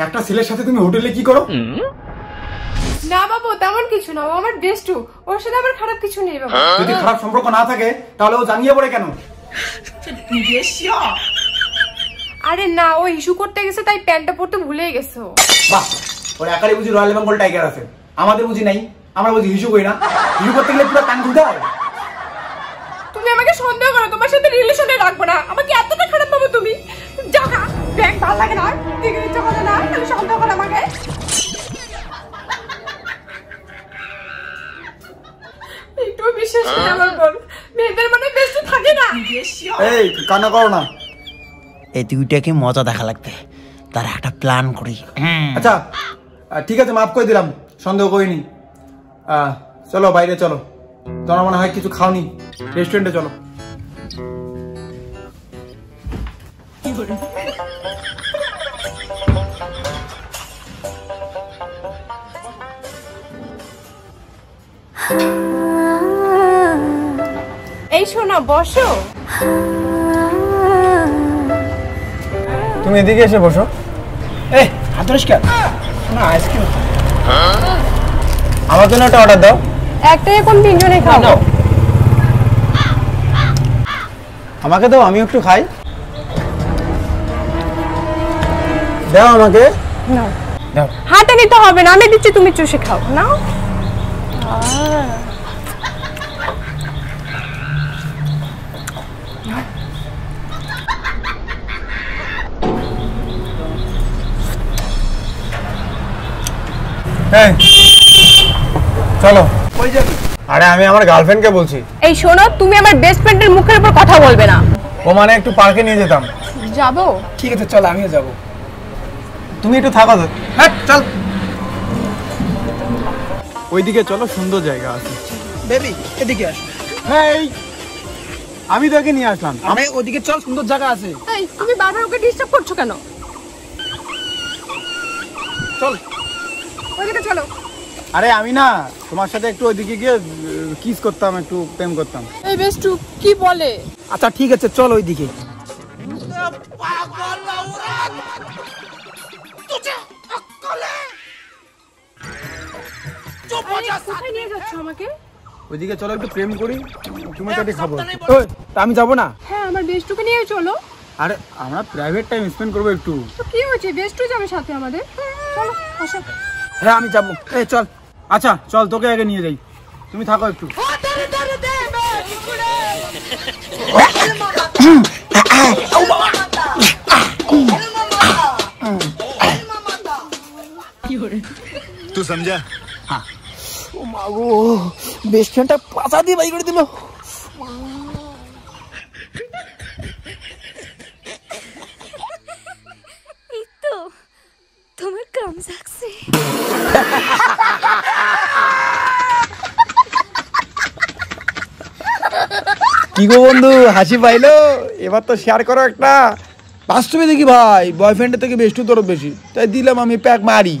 একটা ছেলের সাথে তুমি হোটেলে কি করো? না বাবু তেমন কিছু না, ও আমার বেস্টু, ওর সাথে আমার খারাপ কিছু নেই বাবু। যদি খারাপ সম্পর্ক না থাকে তাহলে ও জানিয়ে পড়ে কেন? আরে না, ও ইস্যু করতে গেছে তাই প্যান্টটা পরতে ভুলেই গেছে। বাহ, ওর একারই বুঝি রয়্যাল বেঙ্গল টাইগার আছে, আমাদের বুঝি নাই। আমরা বুঝি হিসু করি না, হিসু করতে গেলে পুরো কান খুলতে হয়। তুমি আমাকে সন্দেহ করো, তোমার সাথে রিলেশনে রাখবো না। আমাকে এতটা খারাপ পাবো তুমি? যাও না, ব্যাগ ভালো লাগে না, দেখে ইচ্ছা করে না, তুমি সন্দেহ করো আমাকে। একটু বিশ্বাস করে আমার বল, মেয়েদের মানে বেস্ট থাকে না। এই কান্না করো না। এই দুইটাকে মজা দেখা লাগবে, তার একটা প্ল্যান করি। আচ্ছা ঠিক আছে, মাফ করে দিলাম, সন্দেহ করিনি। চলো বাইরে চলো, তোমার মনে হয় কিছু খাওনি, রেস্টুরেন্টে চলো। এই শোনো, বসো। তুমি এদিকে এসে বসো। এই হাত পরিষ্কার না, আইসক্রিম আমার জন্য একটা অর্ডার দাও। একটাই এখন তিনজনে খাবো। আমাকে দাও, আমি একটু খাই। দাও আমাকে। দাও। হাতে নিতে হবে না, আমি দিচ্ছি, তুমি চুষে খাও। নাও। চলো। আরে আমি আমার গার্লফ্রেন্ডকে বলছি। এই শোনো, তুমি আমার বেস্ট ফ্রেন্ডের মুখের উপর কথা বলবে না। ও মানে একটু পার্কে নিয়ে যেতাম। যাবো? ঠিক আছে চল, আমিও যাবো। তুমি একটু থাকো তো। হ্যাঁ চল, ওইদিকে চলো, সুন্দর জায়গা আছে। বেবি এদিকে আস। হ্যাঁ আমি তোকে নিয়ে আসলাম। আমি ওদিকে চল, সুন্দর জায়গা আছে। এই তুমি বারবার ওকে ডিস্টার্ব করছো কেন? চল ওইদিকে চলো। আরে আমি না তোমার সাথে একটু ওইদিকে গিয়ে কিস করতাম, একটু প্রেম করতাম। এই বেস্টু কি বলে? আচ্ছা ঠিক আছে চল ওইদিকে। কোথায় নিয়ে যাচ্ছ আমাকে? ওইদিকে চলো, একটু প্রেম করি, তুমি তো খাবো। আমি যাবো না। হ্যাঁ, আমার বেস্টুকে নিয়ে চলো। আরে আমরা প্রাইভেট টাইম স্পেন্ড করবো একটু। তো কি হয়েছে, বেস্টু যাবে সাথে আমাদের। চলো আসো। হ্যাঁ আমি যাবো। এই চল। আচ্ছা চল, তোকে আগে নিয়ে যাই, তুমি থাকো একটু। तू समझा? हाँ। ও মাগো, বেস্ট ফ্রেন্ডটা পাছা দিয়ে বাই করে দিল। এই তো তোমার কাম যাচ্ছে। কি গো বন্ধু, হাসি পাইলো? এবার তো শেয়ার করো একটা। বাস্তবে দেখি ভাই, বয়ফ্রেন্ডের থেকে বেস্টু তোর বেশি, তাই দিলাম আমি প্যাক মারি।